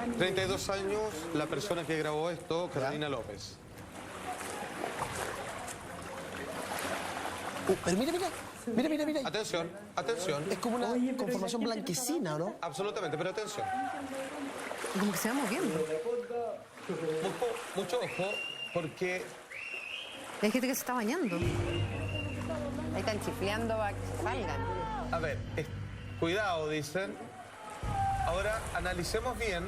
32 años, la persona que grabó esto, Carolina López. Pero mira. Atención, atención. Es como una conformación blanquecina, ¿o no? Absolutamente, pero atención. Como que se va moviendo. Mucho ojo, porque... Hay gente que se está bañando. Ahí están chifleando para que se salgan. A ver, cuidado, dicen. Ahora, analicemos bien.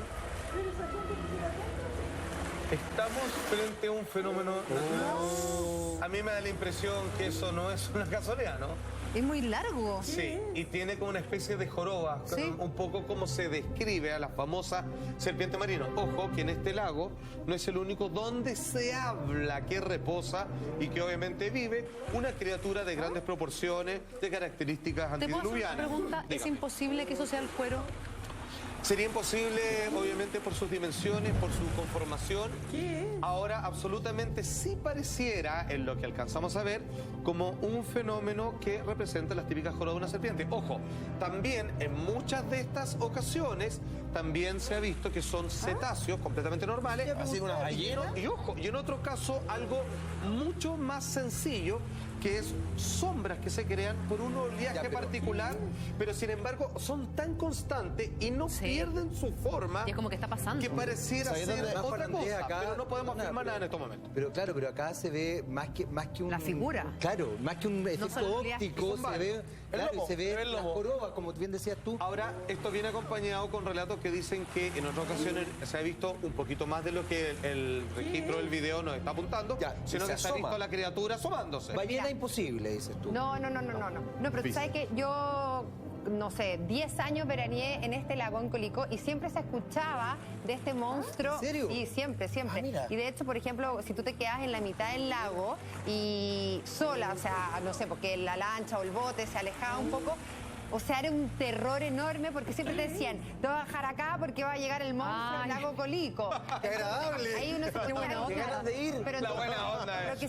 Estamos frente a un fenómeno natural. A mí me da la impresión que eso no es una casualidad, ¿no? Es muy largo. Sí, y tiene como una especie de joroba, Sí. un poco como se describe a la famosa serpiente marino. Ojo, que en este lago no es el único donde se habla que reposa y que obviamente vive una criatura de grandes proporciones, de características ¿Te puedo hacer una antediluvianas. pregunta? ¿Es Dígame. imposible que eso sea el cuero? Sería imposible, obviamente, por sus dimensiones, por su conformación. Ahora, absolutamente sí pareciera, en lo que alcanzamos a ver, como un fenómeno que representa las típicas jorobas de una serpiente. Ojo, también en muchas de estas ocasiones, también se ha visto que son cetáceos completamente normales. Así una ballena. Y ojo, y en otro caso, algo mucho más sencillo, que es sombras que se crean por un oleaje particular, pero sin embargo son tan constantes y no pierden su forma, Y es como que está pasando. que pareciera ¿Sabes ser dónde más otra Fernández cosa, acá? pero no podemos Nada, afirmar pero- nada en estos momentos. Pero claro, pero acá se ve más que un... La figura. Claro, más que un efecto solo el oleaje, óptico, son se varios. ve... El Claro, lomo, se ve el la lomo. joroba, como bien decías tú. Ahora, esto viene acompañado con relatos que dicen que en otras ocasiones se ha visto un poquito más de lo que el registro del video nos está apuntando, Ya, sino se que se ha asoma. visto a la criatura asomándose. Ballena imposible, dices tú. No, pero tú sabes que yo, no sé, 10 años veraneé en este lago en Colicó y siempre se escuchaba de este monstruo. ¿en serio? Sí, siempre. Ah, mira. Y de hecho, por ejemplo, si tú te quedas en la mitad del lago y sola, o sea, no sé, porque la lancha o el bote se alejaba un poco. O sea, era un terror enorme porque siempre te decían, te vas a bajar acá porque va a llegar el monstruo del lago Colico. ¡Qué agradable! Ahí uno se Qué buena escuchaba, onda. claro, Ganas de ir. Pero La buena onda Lo es. que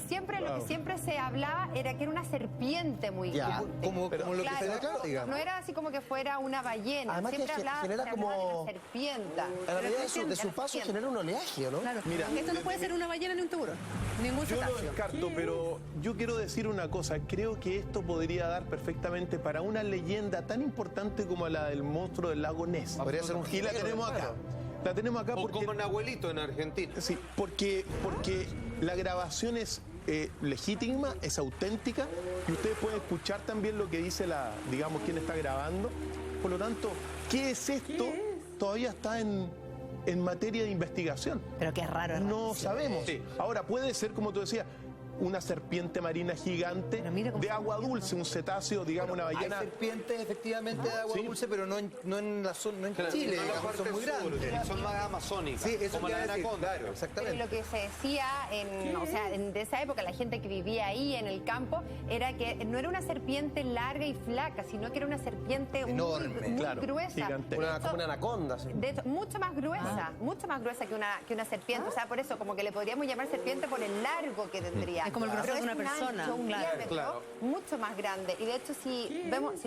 siempre se hablaba era que era una serpiente muy Ya, grande. como lo que se ve acá, no digamos. era así como que fuera una ballena. Además que Siempre hablaba, genera se hablaba como- de una serpiente. A la medida de su paso serpiente. genera un oleaje, ¿o no? Claro. Mira, Esto no puede ser una ballena ni un tiburón. Ningún Yo lo cetáceo. descarto, pero yo quiero decir una cosa. Creo que esto podría dar perfectamente para una leyenda tan importante como la del monstruo del lago Ness. Podría ser un Y la jilguero, tenemos acá. claro. La tenemos acá O porque... como Nahuelito en Argentina. Sí, porque la grabación es legítima, es auténtica y ustedes pueden escuchar también lo que dice digamos, quién está grabando. Por lo tanto, ¿qué es esto? Todavía está en materia de investigación. Pero qué raro, es No rarísimo. sabemos. Sí. Ahora, puede ser, como tú decías, una serpiente marina gigante Pero mira cómo de se agua está dulce, un cetáceo, digamos, una Hay ballena. serpientes efectivamente de agua Sí. dulce, pero no en la zona, no en Claro, Chile, no en la digamos, parte son muy sur, grandes. son más amazónicas, Sí, eso como la quiere decir, anaconda. claro, Pero exactamente. lo que se decía de esa época, la gente que vivía ahí en el campo, era que no era una serpiente larga y flaca, sino que era una serpiente Enorme, muy claro, gruesa. gigante. De hecho, Como una anaconda. Sí. De hecho, mucho más gruesa que una serpiente. O sea, por eso, como que le podríamos llamar serpiente por el largo que tendría. Es como el grosor Pero de una un persona, ancho, un claro. diámetro Claro. mucho más grande. Y de hecho, si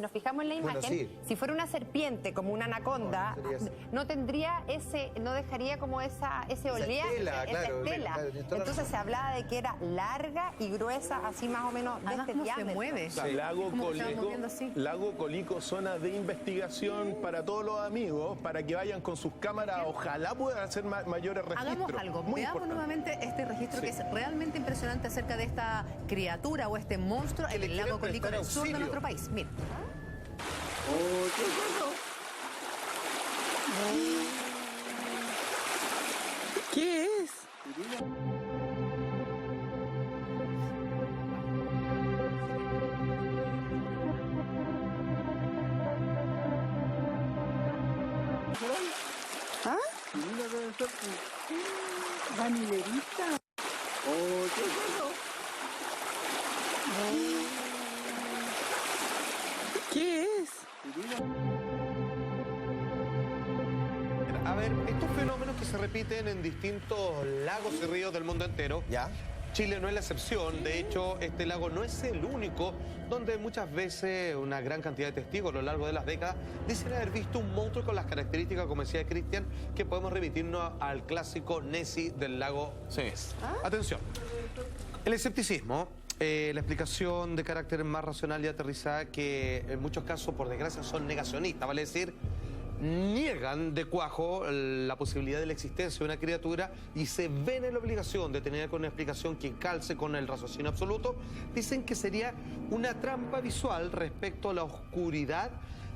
nos fijamos en la Bueno, imagen, sí. si fuera una serpiente como una anaconda, Sería así. no dejaría como ese oleaje, estela, esa claro, estela. claro, tienes toda la Entonces se hablaba de que era larga y gruesa, así más o menos de Además, este cómo se diámetro. mueve. Lago Como que se va Colico, moviendo así. Lago Colico, zona de investigación para todos los amigos, para que vayan con sus cámaras, ojalá puedan hacer mayores registros. Hagamos algo, Muy veamos importante. nuevamente este registro que es realmente impresionante acerca de esta criatura o este monstruo en le el lago quieren Colico, en el prestar sur de auxilio. nuestro país. Mira. ¿Qué es? ¿Ah? ¿Vanilerita? Oh, qué bueno. ¿Qué es? A ver, estos fenómenos que se repiten en distintos lagos y ríos del mundo entero, ¿Ya? Chile no es la excepción. De hecho, este lago no es el único donde muchas veces una gran cantidad de testigos a lo largo de las décadas dicen haber visto un monstruo con las características, como decía Cristian, que podemos remitirnos al clásico Nessie del lago Ness. Atención. El escepticismo, la explicación de carácter más racional y aterrizada, que en muchos casos, por desgracia, son negacionistas, vale decir, niegan de cuajo la posibilidad de la existencia de una criatura y se ven en la obligación de tener una explicación que calce con el raciocinio absoluto, dicen que sería una trampa visual respecto a la oscuridad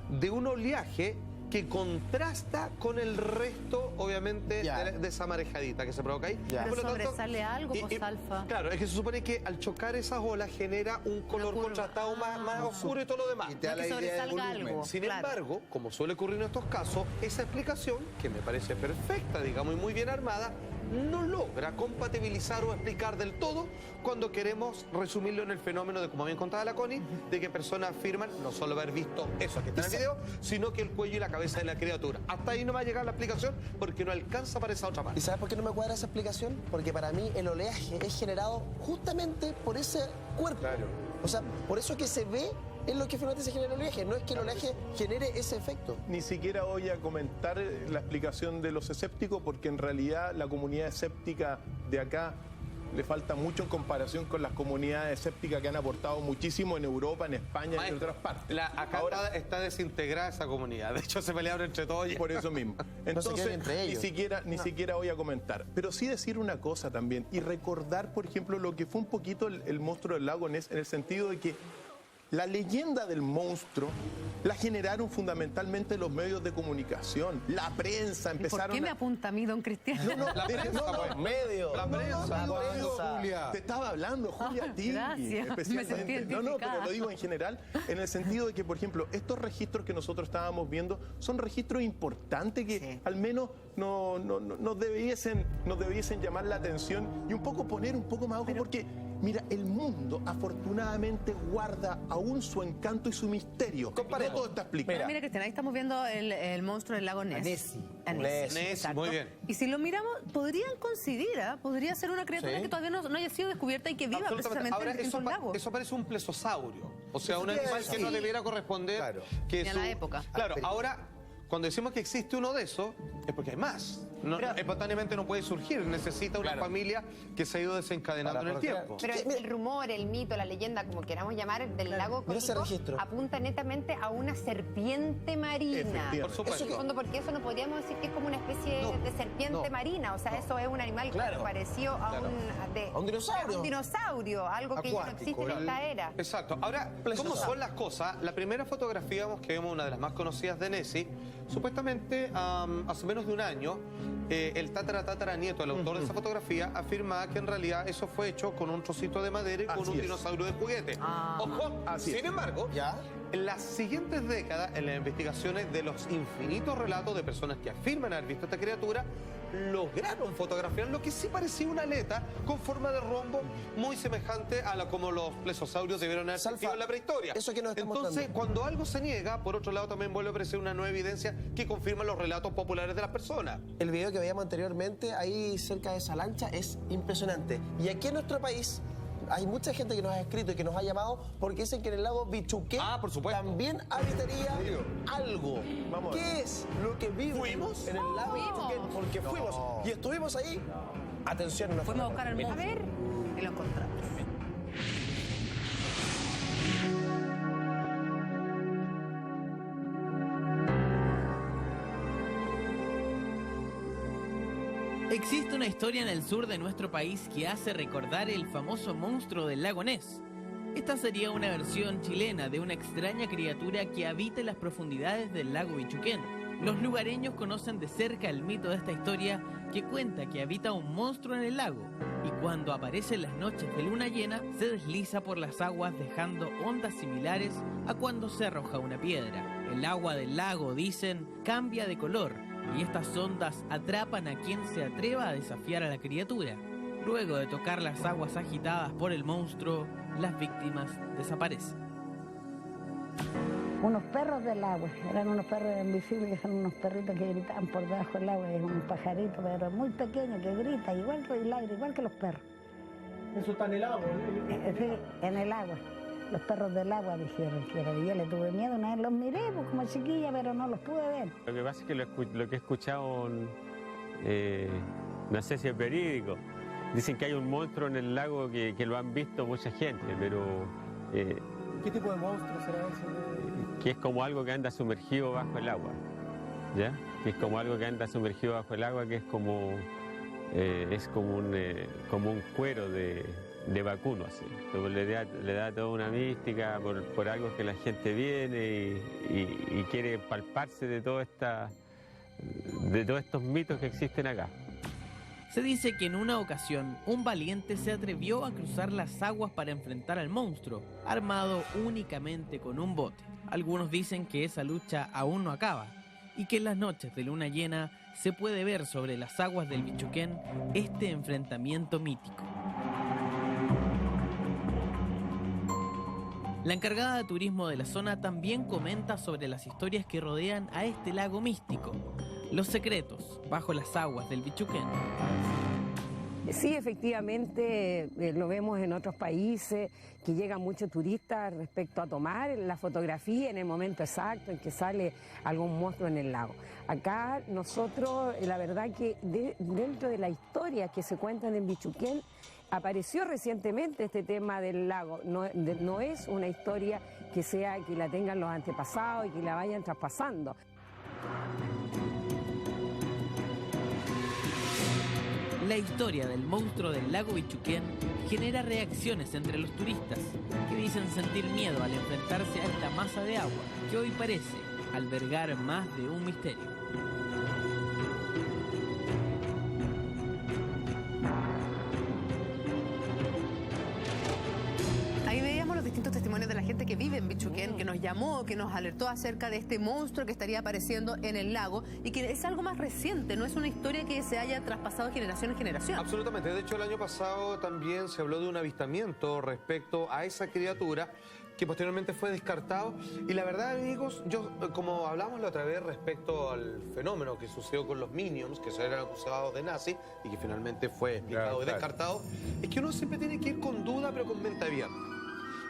de un oleaje que contrasta con el resto, obviamente, de esa marejadita que se provoca ahí. Pero sobresale algo, pues, Alfa. Claro, es que se supone que al chocar esas olas genera un color contrastado más oscuro y todo lo demás. Y te da No, la que idea del sobresalga volumen. algo. Sin Claro. embargo, como suele ocurrir en estos casos, esa explicación, que me parece perfecta, digamos, y muy bien armada, no logra compatibilizar o explicar del todo cuando queremos resumirlo en el fenómeno de, como bien contaba la Connie, de que personas afirman no solo haber visto eso que está en el video, sino que el cuello y la cabeza de la criatura. Hasta ahí no va a llegar la explicación porque no alcanza para esa otra parte. ¿Y sabes por qué no me cuadra esa explicación? Porque para mí el oleaje es generado justamente por ese cuerpo. Claro. O sea, por eso que se ve es lo que finalmente se genera el oleaje. No es que el oleaje genere ese efecto. Ni siquiera voy a comentar la explicación de los escépticos porque en realidad la comunidad escéptica de acá le falta mucho en comparación con las comunidades escépticas que han aportado muchísimo en Europa, en España y en Maestro, otras partes. acá está desintegrada esa comunidad. De hecho, se pelearon entre todos. Por eso mismo. No se Entonces, queden entre ellos. ni siquiera voy a comentar. Pero sí decir una cosa también y recordar, por ejemplo, lo que fue un poquito el monstruo del lago Ness, en el sentido de que la leyenda del monstruo la generaron fundamentalmente los medios de comunicación, la prensa, ¿Y empezaron por qué me apunta a mí, don Cristian? La prensa, pues. Medio. La prensa, Julia. Te estaba hablando, Julia, a ti. Gracias, me sentí Especialmente. No, identificada. pero lo digo en general, en el sentido de que, por ejemplo, estos registros que nosotros estábamos viendo son registros importantes que al menos nos debiesen llamar la atención y un poco poner un poco más ojo, porque, mira, el mundo afortunadamente guarda aún su encanto y su misterio. No todo está explicado. Mira, Cristian, ahí estamos viendo el monstruo del lago Ness. Nessie. A Nessie, Nessie, exacto. muy bien. Y si lo miramos, podrían coincidir, ¿ah? Podría ser una criatura Sí. que todavía no haya sido descubierta y que viva Absolutamente. precisamente Ahora, en distintos lagos. eso parece un plesosaurio. O sea, un ¿Qué animal es? que no Sí. debiera corresponder. Claro. Que Ni a la época. Claro, ahora, cuando decimos que existe uno de esos, es porque hay más. Espontáneamente no puede surgir. Necesita una familia que se ha ido desencadenando en el tiempo. Pero el rumor, el mito, la leyenda, como queramos llamar, del lago Mira ese Cónico, registro. apunta netamente a una serpiente marina. Efectivamente. Por supuesto. En el fondo, porque eso no podríamos decir que es como una especie de serpiente marina. O sea, eso es un animal Claro. parecido a A un dinosaurio. un dinosaurio, algo que ya no Acuático, existe en esta era. Exacto. Ahora, ¿cómo Plesosaurio. son las cosas? La primera fotografía que vemos, una de las más conocidas de Nessie, supuestamente hace menos de un año, el tataranieto, el autor de esa fotografía, afirma que en realidad eso fue hecho con un trocito de madera y con Así un es. dinosaurio de juguete. Ojo, Así sin es. embargo, ¿Ya? en las siguientes décadas, en las investigaciones de los infinitos relatos de personas que afirman haber visto esta criatura, lograron fotografiar lo que sí parecía una aleta con forma de rombo muy semejante a la como los plesiosaurios debieron haber Salfa, existido en la prehistoria. eso que nos está Entonces, mostrando. cuando algo se niega, por otro lado también vuelve a aparecer una nueva evidencia que confirma los relatos populares de las personas. El video que veíamos anteriormente, ahí cerca de esa lancha, es impresionante. Y aquí en nuestro país hay mucha gente que nos ha escrito y que nos ha llamado porque dicen que en el lago Bichuquén Por supuesto. también habitaría algo. Vamos a ver. ¿Qué es lo que vive ¿Fuimos? en el lago Fuimos. Bichuquén? Porque fuimos y estuvimos ahí. Atención, no Fuimos a buscar al Mira. monstruo y lo encontramos. Existe una historia en el sur de nuestro país que hace recordar el famoso monstruo del lago Ness. Esta sería una versión chilena de una extraña criatura que habita en las profundidades del lago Bichuquén. Los lugareños conocen de cerca el mito de esta historia que cuenta que habita un monstruo en el lago y cuando aparece en las noches de luna llena se desliza por las aguas dejando ondas similares a cuando se arroja una piedra. El agua del lago, dicen, cambia de color y estas ondas atrapan a quien se atreva a desafiar a la criatura. Luego de tocar las aguas agitadas por el monstruo, las víctimas desaparecen. Unos perros del agua, eran unos perros invisibles que son unos perritos que gritaban por debajo del agua, es un pajarito pero muy pequeño que grita igual que y ladra igual que los perros. Eso está en el agua. Sí, en el agua. Los perros del agua dijeron que era. Y yo le tuve miedo, una vez los miré pues, como chiquilla, pero no los pude ver. Lo que pasa es que lo que he escuchado, no sé si es verídico. Dicen que hay un monstruo en el lago que lo han visto mucha gente, pero... ¿Qué tipo de monstruo será ese? Que es como algo que anda sumergido bajo el agua, ¿ya? Que es como algo que anda sumergido bajo el agua, que es como un cuero de vacuno, así. Entonces le da toda una mística por algo que la gente viene y quiere palparse de todos estos mitos que existen acá. Se dice que en una ocasión un valiente se atrevió a cruzar las aguas para enfrentar al monstruo, armado únicamente con un bote. Algunos dicen que esa lucha aún no acaba y que en las noches de luna llena se puede ver sobre las aguas del Bichuquén este enfrentamiento mítico. La encargada de turismo de la zona también comenta sobre las historias que rodean a este lago místico, los secretos bajo las aguas del Bichuquén. Sí, efectivamente, lo vemos en otros países, que llegan muchos turistas respecto a tomar la fotografía en el momento exacto en que sale algún monstruo en el lago. Acá nosotros, la verdad que dentro de la historia que se cuentan en Bichuquén, apareció recientemente este tema del lago. No es una historia que la tengan los antepasados y que la vayan traspasando. La historia del monstruo del lago Bichuquén genera reacciones entre los turistas, que dicen sentir miedo al enfrentarse a esta masa de agua, que hoy parece albergar más de un misterio. Ahí veíamos los distintos testimonios de la gente que vive en Bichuquén, que nos llamó, que nos alertó acerca de este monstruo que estaría apareciendo en el lago y que es algo más reciente, no es una historia que se haya traspasado de generación en generación. Absolutamente. De hecho, el año pasado también se habló de un avistamiento respecto a esa criatura que posteriormente fue descartado. Y la verdad, amigos, yo, como hablamos la otra vez respecto al fenómeno que sucedió con los Minions, que se eran acusados de nazis y que finalmente fue explicado y descartado, es que uno siempre tiene que ir con duda, pero con mente abierta.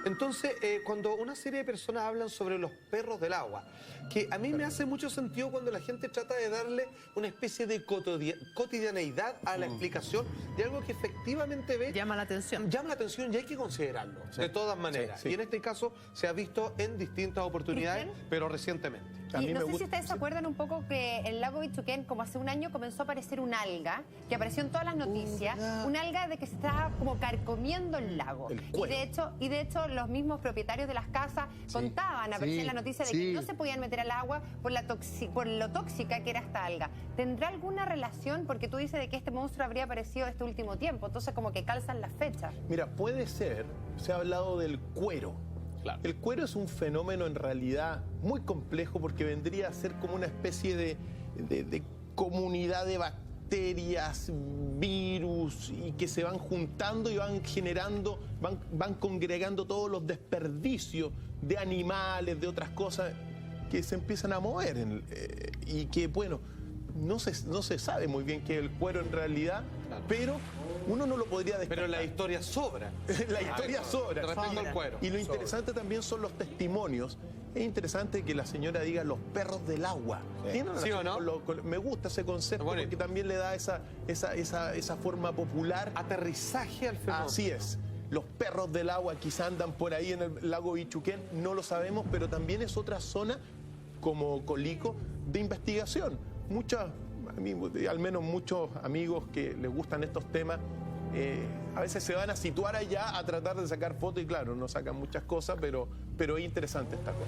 Entonces, cuando una serie de personas hablan sobre los perros del agua, que a mí me hace mucho sentido cuando la gente trata de darle una especie de cotidianeidad a la explicación de algo que efectivamente ve... Llama la atención. Llama la atención y hay que considerarlo, de todas maneras. Y en este caso se ha visto en distintas oportunidades, pero recientemente. Y no sé si ustedes se acuerdan un poco que el lago Bichuquén, como hace un año, comenzó a aparecer un alga, que apareció en todas las noticias, un alga de que se estaba como carcomiendo el lago. Y de hecho los mismos propietarios de las casas contaban, aparecía en la noticia de que no se podían meter al agua por lo tóxica que era esta alga. ¿Tendrá alguna relación? Porque tú dices de que este monstruo habría aparecido este último tiempo, entonces como que calzan las fechas. Mira, puede ser, se ha hablado del cuero. Claro. El cuero es un fenómeno en realidad muy complejo porque vendría a ser como una especie de comunidad de bacterias, virus, y que se van juntando y van generando, van congregando todos los desperdicios de animales, de otras cosas que se empiezan a mover y que, bueno, no se sabe muy bien qué es el cuero en realidad, pero uno no lo podría descartar. Pero la historia sobra. La historia sobra. Respecto al cuero. Y lo interesante también son los testimonios. Es interesante que la señora diga los perros del agua. ¿Sí o no? Me gusta ese concepto porque también le da esa forma popular. Aterrizaje al fenómeno. Así es. Los perros del agua quizá andan por ahí en el lago Bichuquén, no lo sabemos, pero también es otra zona, como Colico, de investigación. Al menos muchos amigos que les gustan estos temas, a veces se van a situar allá a tratar de sacar fotos y claro, no sacan muchas cosas, pero es interesante esta cosa.